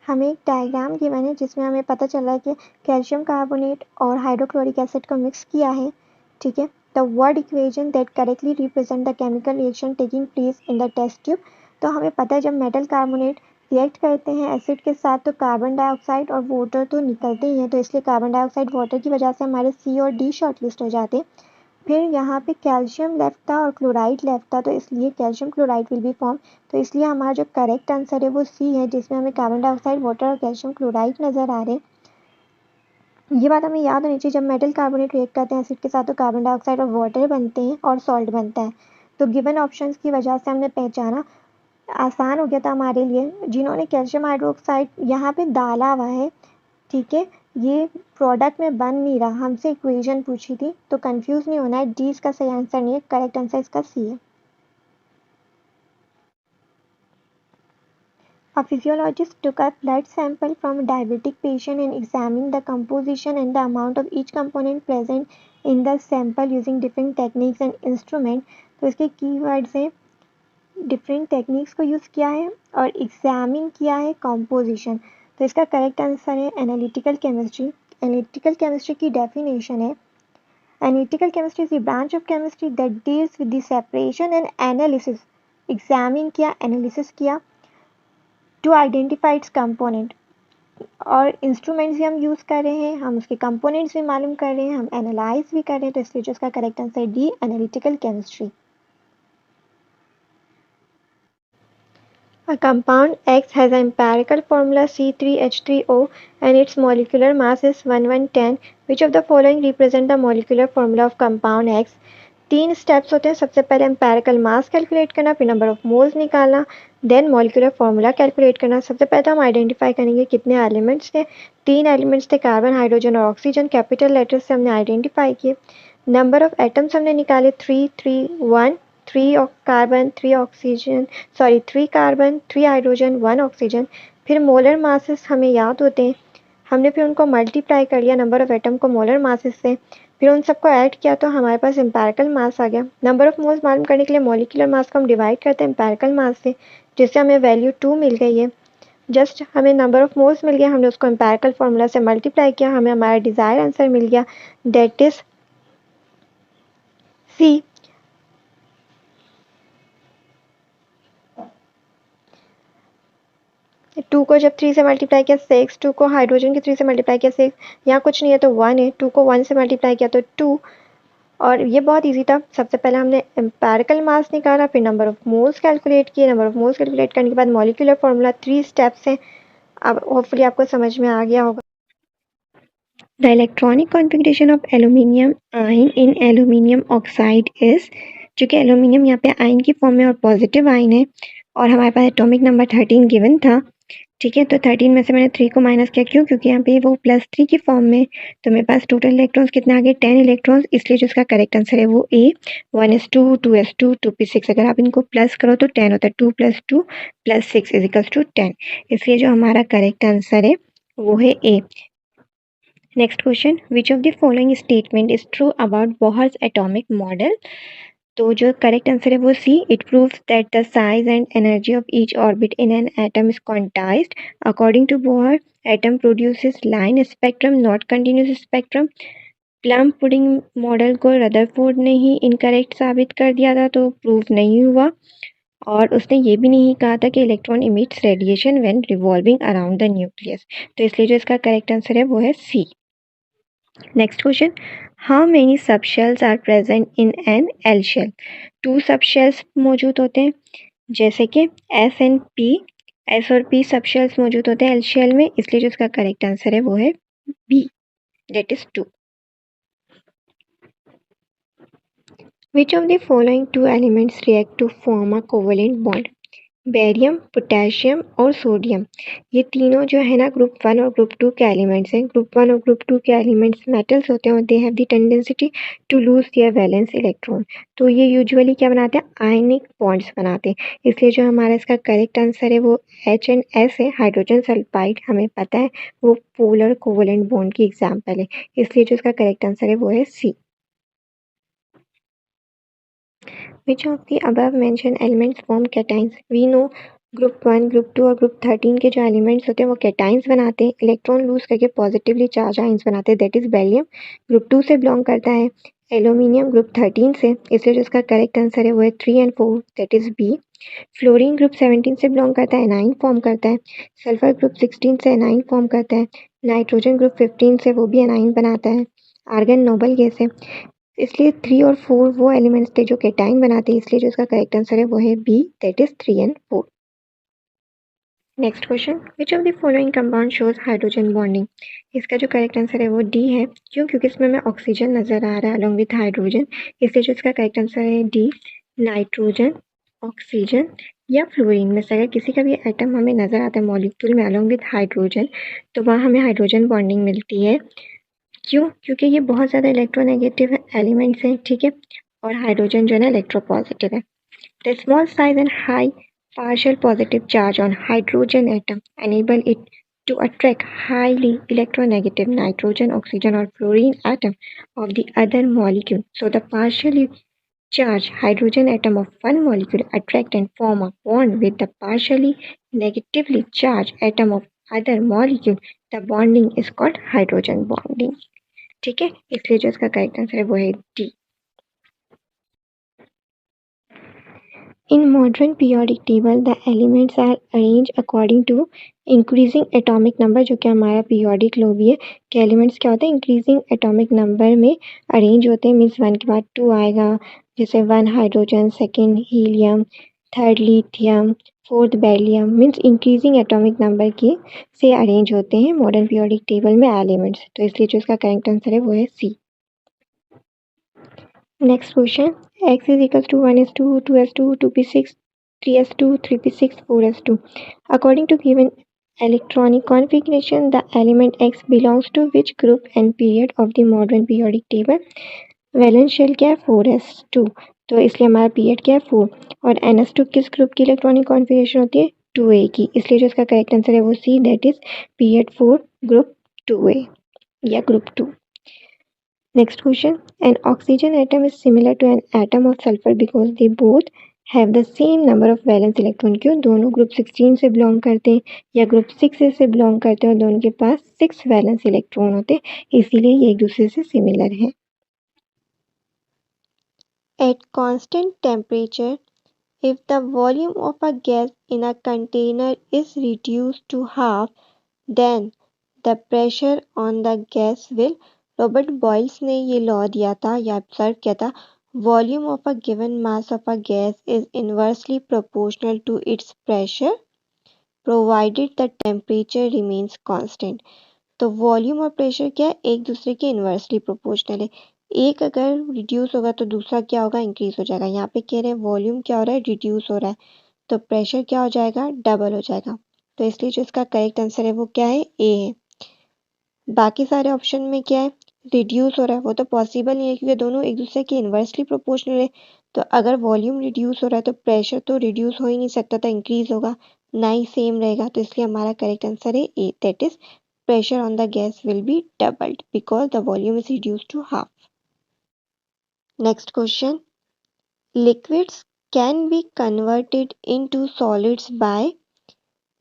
हमें एक diagram given है जिसमें हमें पता चल रहा है कि कैल्शियम कार्बोनेट और हाइड्रोक्लोरिक एसिड को मिक्स किया है, ठीक है। The word equation that correctly represent the chemical reaction taking place in the test tube. तो हमें पता है जब मेटल कार्बोनेट रिएक्ट करते हैं एसिड के साथ तो कार्बन डाइऑक्साइड और वाटर तो निकलते ही हैं, तो इसलिए कार्बन डाइऑक्साइड वाटर की वजह से हमारे सी और डी शॉर्टलिस्ट हो जाते हैं। फिर यहाँ पे कैल्शियम लेफ्ट था और क्लोराइड लेफ्ट था, तो इसलिए calcium chloride will be form. तो इसलिए हमारा जो करेक्ट आंसर है वो सी है, जिसमें हमें कार्बन डाइऑक्साइड वाटर और कैल्शियम क्लोराइड नजर आ रहे हैं। ये बात हमें याद होनी चाहिए, जब मेटल कार्बोनेट रिएक्ट करते हैं एसिड के साथ तो कार्बन डाइऑक्साइड और वाटर बनते हैं और सॉल्ट बनता है। तो गिवन ऑप्शंस की वजह से हमने पहचाना, आसान हो गया था हमारे लिए। जिन्होंने कैल्शियम हाइड्रोक्साइड यहाँ पे डाला हुआ है, ठीक है, ये प्रोडक्ट में बन नहीं रहा, हमसे इक्वेशन पूछी थी, तो कंफ्यूज नहीं होना है। डी इसका सही आंसर नहीं है, करेक्ट आंसर इसका सी है। A physiologist took a blood sample from a diabetic patient and examined the composition and the amount of each component present in the sample using different techniques and instrument। तो इसके keywords हैं, different techniques को use किया है और examine किया है composition. तो इसका करेक्ट आंसर है एनालिटिकल केमिस्ट्री। एनालिटिकल केमिस्ट्री की डेफिनेशन है, analytical chemistry is the branch of chemistry that deals with the separation and analysis. Examine किया, एनालिसिस किया टू आइडेंटिफाई इट्स कंपोनेंट, और इंस्ट्रूमेंट्स भी हम यूज़ कर रहे हैं, हम उसके कंपोनेंट्स भी मालूम कर रहे हैं, हम एनालाइज भी कर रहे हैं। तो इसलिए जो इसका correct answer D, analytical chemistry. A compound X has an empirical formula C3H3O and its molecular mass is 1110. Which of the following represent the molecular formula of compound X? 3 steps होते हैं। सबसे पहले एम्पेरिकल मास कैलकुलेट करना, फिर number of moles निकालना, then molecular formula calculate करना। सबसे पहले तो हम आइडेंटिफाई करेंगे कितने एलिमेंट्स थे। 3 एलिमेंट्स थे, कार्बन, हाइड्रोजन और ऑक्सीजन। कैपिटल लेटर्स से हमने आइडेंटिफाई किए। नंबर ऑफ एटम्स हमने निकाले 3 3 1, 3 carbon 3 oxygen, 3 carbon 3 hydrogen 1 oxygen. फिर मोलर मासेस हमें याद होते हैं, हमने फिर उनको मल्टीप्लाई कर लिया नंबर ऑफ एटम को मोलर मासेस से, फिर उन सबको ऐड किया तो हमारे पास एम्पेरिकल मास आ गया। नंबर ऑफ मोल्स मालूम करने के लिए मॉलिक्यूलर मास को हम डिवाइड करते हैं एम्पेरिकल मास से, जिससे हमें वैल्यू 2 मिल गई है। जस्ट हमें नंबर ऑफ मोल्स मिल गया, हमने उसको एम्पेरिकल फार्मूला से मल्टीप्लाई किया, हमें हमारा डिजायर आंसर मिल गया, दैट इज सी। टू को जब 3 से मल्टीप्लाई किया 6, 2 को हाइड्रोजन के 3 से मल्टीप्लाई किया 6, यहाँ कुछ नहीं है तो 1 है, 2 को 1 से मल्टीप्लाई किया तो 2। और ये बहुत इजी था। सबसे पहले हमने एम्पेरिकल मास निकाला, फिर नंबर ऑफ मोल्स कैलकुलेट किए, नंबर ऑफ मोल्स कैलकुलेट करने के बाद मॉलिक्यूलर फॉर्मूला। 3 स्टेप्स हैं, अब होपफुली आपको समझ में आ गया होगा। The electronic configuration of aluminium ion in aluminium oxide is, चूँकि एल्यूमिनियम यहाँ पे आयन की फॉर्म में और पॉजिटिव आयन है और हमारे पास एटॉमिक नंबर 13 गिवन था, ठीक है। तो 13 में से मैंने 3 को माइनस किया, क्यों? क्योंकि यहाँ पे वो +3 की फॉर्म में, तो मेरे पास टोटल इलेक्ट्रॉन्स कितने आ गए? 10 इलेक्ट्रॉन्स। इसलिए जो इसका करेक्ट आंसर है वो ए, 1s2 2s2 2p6। अगर आप इनको प्लस करो तो 10 होता है, 2 + 2 + 6 = 10। इसलिए जो हमारा करेक्ट आंसर है वो है A. Next question, which of the following statement is true about Bohr's atomic model? तो जो करेक्ट आंसर है वो C, it proves that the size and energy of each orbit in an atom is quantized according to Bohr. Atom produces line spectrum not continuous spectrum. Plum pudding model को Rutherford ने ही incorrect साबित कर दिया था, तो prove नहीं हुआ। और उसने ये भी नहीं कहा था कि electron emits radiation when revolving around the nucleus. तो इसलिए जो इसका करेक्ट आंसर है वो है C. Next question, how many subshells are present in an L shell? 2 subshells मौजूद होते हैं, जैसे कि एस एंड पी। एस और पी सबशेल्स मौजूद होते हैं एल शेल में, इसलिए जो इसका करेक्ट आंसर है वो है B, that is 2। Which of the following 2 elements react to form a covalent bond? Barium, potassium और सोडियम, ये तीनों जो है ना ग्रुप 1 और ग्रुप 2 के एलिमेंट्स हैं। ग्रुप 1 और ग्रुप 2 के एलिमेंट्स मेटल्स होते हैं और they have the tendency to lose their valence electron. तो ये यूजुअली क्या बनाते हैं? आयनिक बॉन्ड्स बनाते हैं। इसलिए जो हमारा इसका करेक्ट आंसर है वो H and S है। हाइड्रोजन सल्फाइड हमें पता है वो पोलर कोवलेंट बॉन्ड की एग्जाम्पल है, इसलिए जो इसका करेक्ट आंसर है वो है सी। Which of the above mentioned elements form cations? We know group 1, group 2 और ग्रुप 13 के जो एलिमेंट्स होते हैं वो कैटाइंस बनाते हैं, इलेक्ट्रॉन लूज करके पॉजिटिवली चार्ज आइंस बनाते हैं, दैट इज बेरिलियम। ग्रुप 2 से बिलोंग करता है एल्यूमिनियम ग्रुप 13 से, इसलिए जो इसका करेक्ट आंसर है वो है 3 and 4, that is B. Fluorine group 17 से बिलोंग करता है, एनाइन फॉर्म करता है। सल्फर ग्रुप 16 से एनाइन फॉर्म करता है। नाइट्रोजन ग्रुप 15 से वो भी एनाइन बनाता है। आर्गन नोबल गैस है, इसलिए 3 और 4 वो एलिमेंट्स थे जो कैटाइन बनाते हैं, इसलिए जो इसका करेक्ट आंसर है वो है B, that is 3 and 4। Next question, which of the following compound shows hydrogen bonding? इसका जो करेक्ट आंसर है वो डी है। क्यों? क्योंकि इसमें हमें ऑक्सीजन नजर आ रहा है अलॉन्ग विथ हाइड्रोजन, इसलिए जो इसका करेक्ट आंसर है डी। नाइट्रोजन, ऑक्सीजन या फ्लोरीन में से अगर किसी का भी एटम हमें नजर आता है मॉलिक्यूल में अलॉन्ग विथ हाइड्रोजन, तो वहाँ हमें हाइड्रोजन बॉन्डिंग मिलती है। क्यों? क्योंकि ये बहुत ज़्यादा इलेक्ट्रोनेगेटिव एलिमेंट्स हैं, ठीक है, और हाइड्रोजन जो है ना इलेक्ट्रोपॉजिटिव है। The small size and high partial positive charge on hydrogen atom enable it to attract highly electronegative nitrogen, oxygen or fluorine atom of the other molecule. So the partially charged hydrogen atom of one molecule attract and form a bond with the partially negatively charged atom of other molecule. The bonding is called hydrogen bonding. ठीक है, इसलिए जो इसका correct answer है वो है D. In modern periodic table, the elements are arranged according to increasing atomic number, जो कि हमारा periodic law भी है कि elements क्या होते हैं increasing atomic number में arrange होते हैं, मीन्स 1 के बाद 2 आएगा, जैसे 1 hydrogen, second helium, third lithium, fourth beryllium, means increasing atomic number की से अरेंज होते हैं मॉडर्न पीरियोडिक टेबल में एलिमेंट्स, तो इसलिए जो इसका करेक्ट आंसर है वो है C. Next question, x is equals to 1s2, 2s2, 2p6, 3s2, 3p6, 4s2. According to given electronic configuration, the element x belongs to which group and period of the modern periodic table? Valence shell क्या है 4s2, तो इसलिए हमारा period क्या है 4, और ns2 किस group की इलेक्ट्रॉनिक कॉन्फ़िगरेशन होती है 2a की, इसलिए जो इसका करेक्ट आंसर है वो C, that is period 4 group 2a या group 2। Next question, an oxygen atom is similar to an atom of sulfur because they both have the same number of valence electron। क्यों? दोनों group 16 से belong करते हैं या group 6 से belong करते हैं और दोनों के पास 6 वैलेंस इलेक्ट्रॉन होते हैं, इसीलिए ये एक दूसरे से सिमिलर है। At constant temperature, if the volume of a gas in a container is reduced to half, then the pressure on the gas will। Robert Boyle's ने ये लॉ दिया था या ऑब्जर्व किया था, volume of a given mass of a gas is inversely proportional to its pressure provided the temperature remains constant. तो volume और pressure क्या है, एक दूसरे के इनवर्सली प्रोपोर्शनल है, एक अगर रिड्यूस होगा तो दूसरा क्या होगा, इंक्रीज हो जाएगा। यहाँ पे कह रहे हैं वॉल्यूम क्या हो रहा है, रिड्यूस हो रहा है, तो प्रेशर क्या हो जाएगा, डबल हो जाएगा, तो इसलिए जो इसका करेक्ट आंसर है वो क्या है, ए है। बाकी सारे ऑप्शन में क्या है, रिड्यूस हो रहा है, वो तो पॉसिबल नहीं है क्योंकि दोनों एक दूसरे के इन्वर्सली प्रोपोर्शनल है, तो अगर वॉल्यूम रिड्यूस हो रहा है तो प्रेशर तो रिड्यूस हो ही नहीं सकता था, इंक्रीज होगा, ना ही सेम रहेगा, तो इसलिए हमारा करेक्ट आंसर है A, that is pressure on the gas will be doubled because the volume is reduced to half. Next question, liquids can be converted into solids by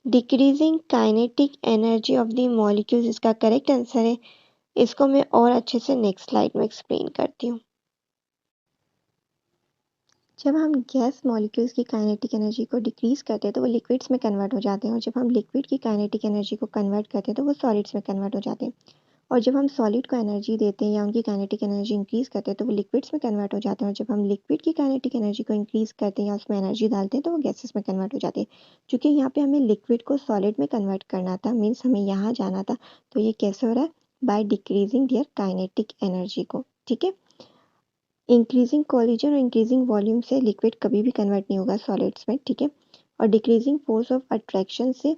decreasing kinetic energy of the molecules। इसका correct answer है, इसको मैं और अच्छे से next slide में explain करती हूँ। जब हम गैस मॉलिक्यूल्स की काइनेटिक एनर्जी को डिक्रीज करते हैं तो वो लिक्विड्स में कन्वर्ट हो जाते हैं, और जब हम लिक्विड की काइनेटिक एनर्जी को कन्वर्ट करते हैं तो वो सॉलिड्स में कन्वर्ट हो जाते हैं, और जब हम सॉलिड को एनर्जी देते हैं या उनकी काइनेटिक एनर्जी इंक्रीज करते हैं तो वो लिक्विड्स में कन्वर्ट हो जाते हैं, और जब हम लिक्विड की काइनेटिक एनर्जी को इंक्रीज करते हैं या उसमें एनर्जी डालते हैं तो वो गैसेस में कन्वर्ट हो जाते हैं। क्योंकि यहाँ पे हमें लिक्विड को सॉलिड में कन्वर्ट करना था, मीन्स हमें यहाँ जाना था, तो ये कैसे हो रहा है, by decreasing their kinetic energy को, ठीक है। इंक्रीजिंग कोलिजन और इंक्रीजिंग वॉल्यूम से लिक्विड कभी भी कन्वर्ट नहीं होगा सॉलिड्स में, ठीक है, और डिक्रीजिंग फोर्स ऑफ अट्रैक्शन से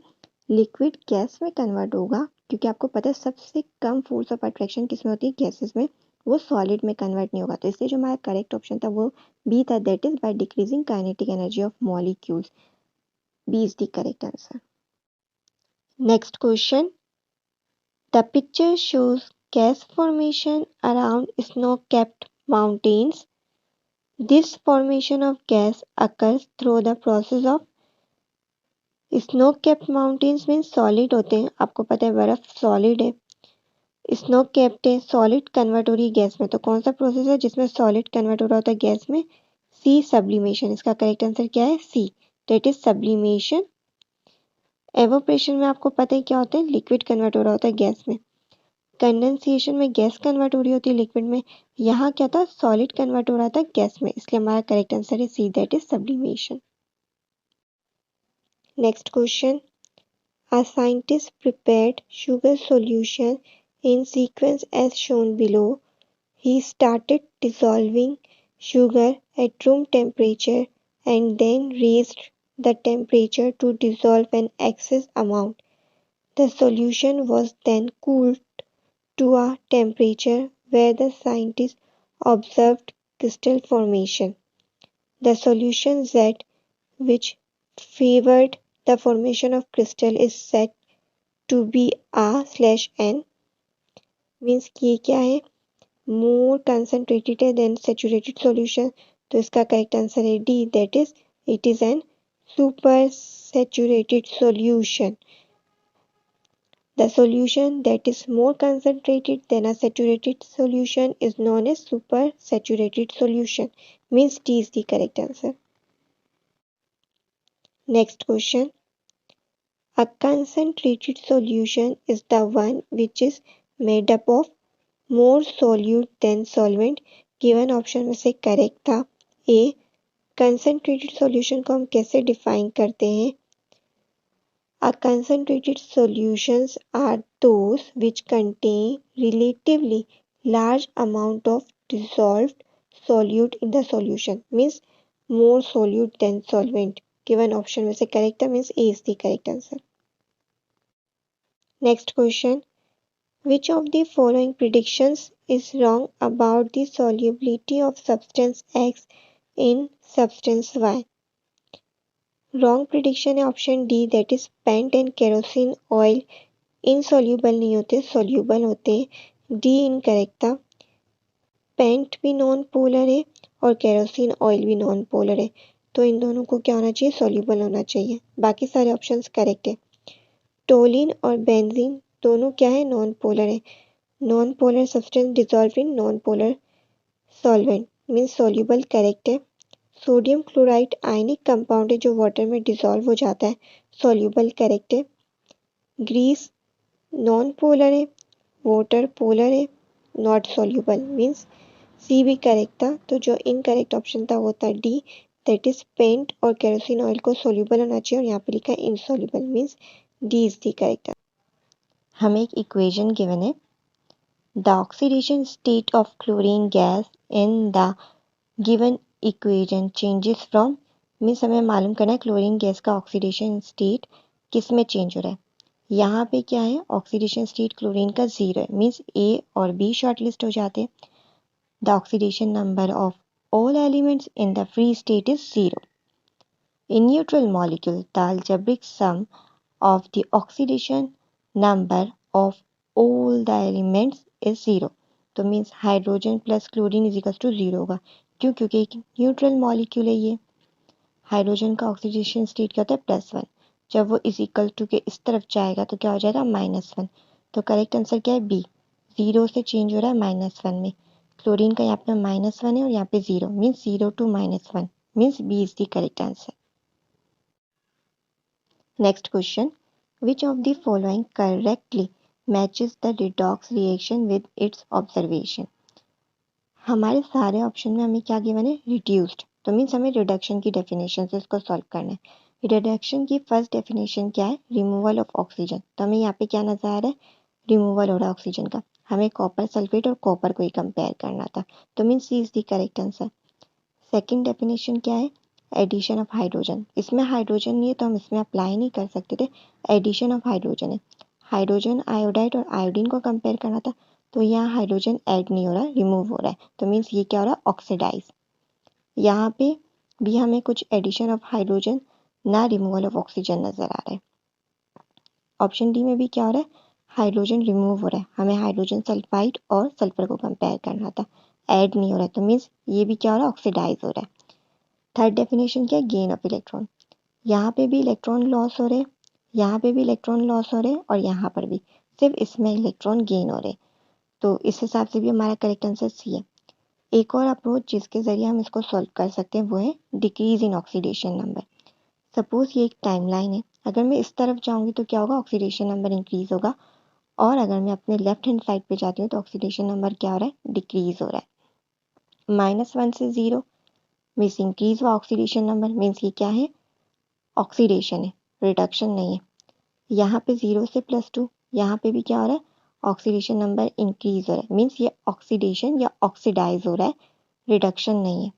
लिक्विड गैस में कन्वर्ट होगा, क्योंकि आपको पता है सबसे कम फोर्स ऑफ अट्रैक्शन किसमें होती है, गैसेस में, वो सॉलिड में कन्वर्ट नहीं होगा, तो इसलिए जो हमारा करेक्ट ऑप्शन था वो बी था, that is by decreasing kinetic energy of molecules, B is the correct answer. Next question, the picture shows gas formation around snow-capped mountains. This formation of gas occurs through the process of snow capped mountains mean solid होते हैं, आपको पता है बर्फ solid है। Snow capped है, solid convert हो रही है गैस में, तो कौन सा प्रोसेस है जिसमें सॉलिड कन्वर्ट हो रहा होता है गैस में? सी, सब्लिमेशन। इसका करेक्ट आंसर क्या है? C, that is sublimation. Evaporation में आपको पता है क्या होता है? लिक्विड कन्वर्ट हो रहा होता है गैस में। कंडेंसेशन में गैस कन्वर्ट हो रही होती है लिक्विड में। यहाँ क्या था? सॉलिड कन्वर्ट हो रहा था गैस में, इसलिए हमारा करेक्ट आंसर है C, that is sublimation. Next question, a scientist prepared sugar solution in sequence as shown below. He started dissolving sugar at room temperature and then raised the temperature to dissolve an excess amount. The solution was then cooled to a temperature where the scientist observed crystal formation. The solution Z, which favored the formation of crystal, is said to be A/N, means कि ये क्या है? मोर concentrated है then saturated solution, तो इसका correct answer है D, that is it is an super saturated solution. The solution that is more concentrated than a saturated solution is known as supersaturated solution. Means D is the correct answer. Next question. A concentrated solution is the one which is made up of more solute than solvent. Given option में से correct था ए. Concentrated solution को हम कैसे define करते हैं? A concentrated solutions are those which contain relatively large amount of dissolved solute in the solution, means more solute than solvent. Given option में से करेक्ट है, means A is the correct answer. Next question. Which of the following predictions is wrong about the solubility of substance X in substance Y? Wrong prediction है option D, that is paint and kerosene oil insoluble नहीं होते, soluble होते हैं. D incorrect था. Paint भी non polar है और kerosene oil भी नॉन पोलर है, तो इन दोनों को क्या होना चाहिए? सॉल्यूबल होना चाहिए. बाकी सारे ऑप्शंस करेक्ट है. टोलिन और बेंजीन दोनों क्या है? नॉन पोलर है. Non polar substance dissolve in non polar solvent, means soluble correct है. सोडियम क्लोराइड आयनिक कंपाउंड है जो वाटर में डिजॉल्व हो जाता है, सॉल्यूबल करेक्ट है. ग्रीस नॉन पोलर है, वाटर पोलर है, नॉट सॉल्यूबल, मीन्स सी भी करेक्ट था. तो जो इनकरेक्ट ऑप्शन था वो था डी, दैट इज पेंट और केरोसिन ऑयल को सॉल्यूबल होना चाहिए और यहाँ पे लिखा है insoluble, means D is the correct. हमें एक इक्वेशन गिवन है. The oxidation state of chlorine gas in the given equation changes from, means हमें मालूम करना है क्लोरीन गैस का ऑक्सीडेशन स्टेट किस में चेंज हो रहा है. यहाँ पे क्या है? ऑक्सीडेशन स्टेट क्लोरीन का 0 है, मीन्स ए और बी शॉर्ट लिस्ट हो जाते हैं. The oxidation number of all elements in the free state is 0. In neutral molecule, the algebraic sum of the oxidation number of all the elements is 0. तो means hydrogen plus chlorine is equal to 0 होगा. क्यों? क्योंकि एक neutral molecule है ये. Hydrogen का oxidation state क्या होता है? +1. जब वो इज इक्वल टू के इस तरफ जाएगा तो क्या हो जाएगा? -1. तो करेक्ट आंसर क्या है? बी. 0 से चेंज हो रहा है -1 में. क्लोरीन का यहाँ पे -1 है और यहाँ पे 0, means 0 to -1, means B is the correct answer. Next question. Which of the following correctly matches the redox reaction with its observation? हमारे सारे ऑप्शन में हमें क्या गिवन है? रिड्यूस्ड. तो मीन्स हमें रिडक्शन की डेफिनेशन से इसको सॉल्व करना है. रिडक्शन की फर्स्ट डेफिनेशन क्या है? Removal of oxygen. तो हमें यहाँ पे क्या नजर आ रहा है? रिमूवल हो रहा है ऑक्सीजन का. हमें कॉपर सल्फेट और कॉपर को ही कंपेयर करना था, तो means C is the correct answer. Second definition क्या है? Addition of hydrogen. इसमें हाइड्रोजन नहीं है तो हम इसमें अप्लाई नहीं कर सकते थे. एडिशन ऑफ हाइड्रोजन है. हाइड्रोजन आयोडाइड और आयोडीन को कंपेयर करना था, तो यहाँ हाइड्रोजन ऐड नहीं हो रहा, रिमूव हो रहा है, तो मीन्स ये क्या हो रहा है? ऑक्सीडाइज. यहाँ पे भी हमें कुछ एडिशन ऑफ हाइड्रोजन ना रिमूवल ऑफ ऑक्सीजन नजर आ रहा है. ऑप्शन डी में भी क्या हो रहा है? हाइड्रोजन रिमूव हो रहा है. हमें हाइड्रोजन सल्फाइड और सल्फर को कंपेयर करना था, ऐड नहीं हो रहा है, तो मीन्स ये भी क्या हो रहा है? ऑक्सीडाइज हो रहा है. थर्ड डेफिनेशन क्या है? Gain of electron. यहाँ पे भी इलेक्ट्रॉन लॉस हो रहे, यहाँ पे भी इलेक्ट्रॉन लॉस हो रहे और यहाँ पर भी, सिर्फ इसमें इलेक्ट्रॉन गेन हो रहे। तो इस हिसाब से भी हमारा करेक्ट आंसर सी है। एक और अप्रोच जिसके ज़रिए हम इसको सॉल्व कर सकते हैं वो है decrease in oxidation number. Suppose ये एक टाइमलाइन है, अगर मैं इस तरफ जाऊंगी तो क्या होगा, ऑक्सीडेशन नंबर इंक्रीज होगा, और अगर मैं अपने लेफ्ट हैंड साइड पे जाती हूँ तो ऑक्सीडेशन नंबर क्या हो रहा है, डिक्रीज हो रहा है। -1 से 0 मीन्स इंक्रीज हुआ ऑक्सीडेशन नंबर, मीन्स ये क्या है, ऑक्सीडेशन है, रिडक्शन नहीं है। यहाँ पे 0 से +2, यहाँ पे भी क्या हो रहा है, ऑक्सीडेशन नंबर इंक्रीज हो रहा है, मीन्स ये ऑक्सीडेशन या ऑक्सीडाइज हो रहा है, रिडक्शन नहीं है।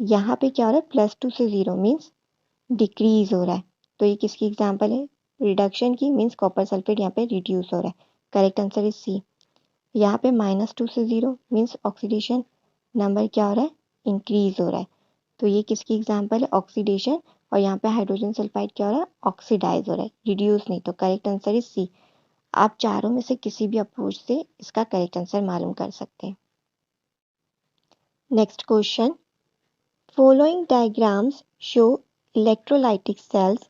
यहाँ पे क्या हो रहा है, +2 से 0 मीन्स डिक्रीज हो रहा है। तो ये किसकी एग्जाम्पल है, रिडक्शन की, मीन्स कॉपर सल्फेट यहाँ पे रिड्यूस हो रहा है। Correct answer is C. यहाँ पे -2 से 0 मीन्स ऑक्सीडेशन नंबर क्या हो रहा है, इंक्रीज हो रहा है। तो ये किसकी एग्जाम्पल है, ऑक्सीडेशन, और यहाँ पे हाइड्रोजन सल्फाइड क्या हो रहा है, ऑक्सीडाइज हो रहा है, रिड्यूस नहीं। तो करेक्ट आंसर इज सी। आप चारों में से किसी भी अप्रोच से इसका करेक्ट आंसर मालूम कर सकते हैं। Next question, following diagrams show electrolytic cells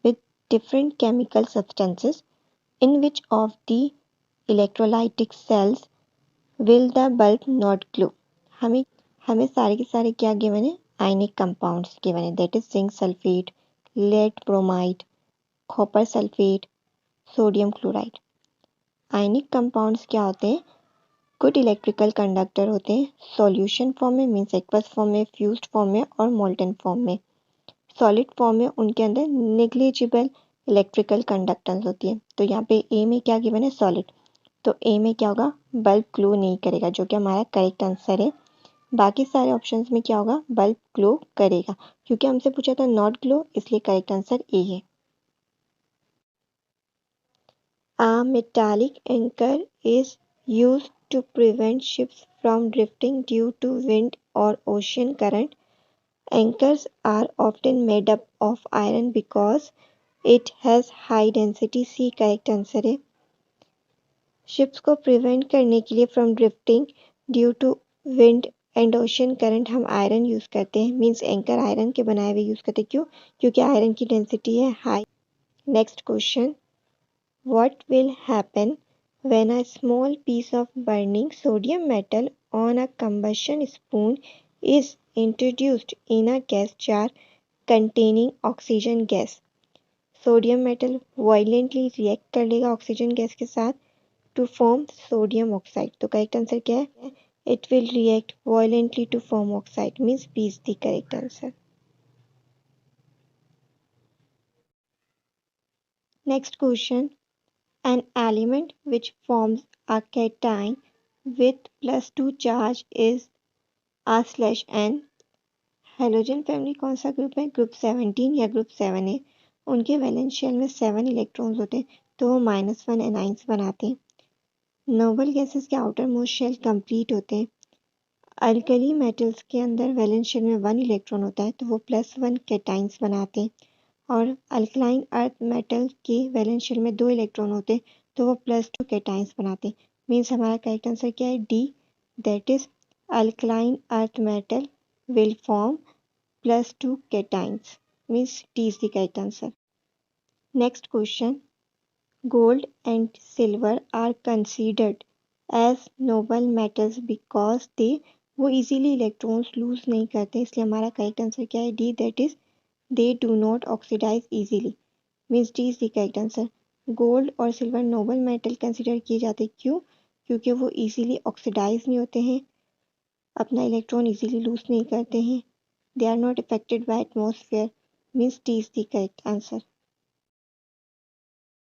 with different chemical substances. In which of the electrolytic cells will the bulb not glow? हमें हमें सारे के सारे क्या गिवन है, आयनिक कंपाउंड्स गिवन है, that is zinc sulphate, lead bromide, copper sulphate, sodium chloride. Ionic compounds क्या होते हैं, गुड इलेक्ट्रिकल कंडक्टर होते हैं, सॉल्यूशन फॉर्म में मीन्स एक्वस फॉर्म में, फ्यूज्ड फॉर्म में और मोल्टन फॉर्म में। सॉलिड फॉर्म में उनके अंदर नेग्लिजिबल इलेक्ट्रिकल कंडक्टेंस होती है। तो यहाँ पे ए में क्या गिवन है, सॉलिड, तो ए में क्या होगा, बल्ब ग्लो नहीं करेगा, जो कि हमारा करेक्ट आंसर है। बाकी सारे ऑप्शंस में क्या होगा, बल्ब ग्लो करेगा, क्योंकि हमसे पूछा था नॉट ग्लो, इसलिए करेक्ट आंसर ए है। A metallic anchor is used to prevent ships from drifting due to wind or ocean current. Anchors are often made up of iron because it has high density. C correct answer है। Ships को prevent करने के लिए from drifting due to wind and ocean current हम iron use करते हैं, means anchor iron के बनाए हुए यूज़ करते हैं। क्यों, क्योंकि आयरन की डेंसिटी है high. Next question, What will happen when a small piece of burning sodium metal on a combustion spoon is introduced in a gas jar containing oxygen gas? Sodium metal violently react कर लेगा oxygen gas के साथ to form sodium oxide. तो correct answer क्या है, it will react violently to form oxide, means B is the correct answer. Next question, an element which forms a cation with +2 charge is R/N। Halogen family कौन सा group है, group 17 या group 7 है। उनके valence shell में 7 electrons होते हैं, तो वो -1 एनाइंस बनाते हैं। नोबल गैसेस के आउटर मोस्ट शेल कंप्लीट होते हैं। अल्कली मेटल्स के अंदर वैलेंस शेल में 1 इलेक्ट्रॉन होता है, तो वो +1 कैटाइंस बनाते हैं। और अल्कलाइन अर्थ मेटल के वैलेंस शेल में 2 इलेक्ट्रॉन होते हैं, तो वो +2 कैटाइंस बनाते हैं। मीन्स हमारा करेक्ट आंसर क्या है, D, that is alkaline earth metal will form +2 cations, means D is the correct answer. Next question, gold and silver are considered as noble metals because they, वो easily electrons loose नहीं करते, इसलिए हमारा correct answer क्या है, D, that is they do not oxidize easily, means D is the correct answer। Gold और silver Nobel metal consider किए जाते, क्यों, क्योंकि वो इजीली ऑक्सीडाइज नहीं होते हैं, अपना इलेक्ट्रॉन इजीली लूज नहीं करते हैं, they are not affected by atmosphere, means D is the correct answer.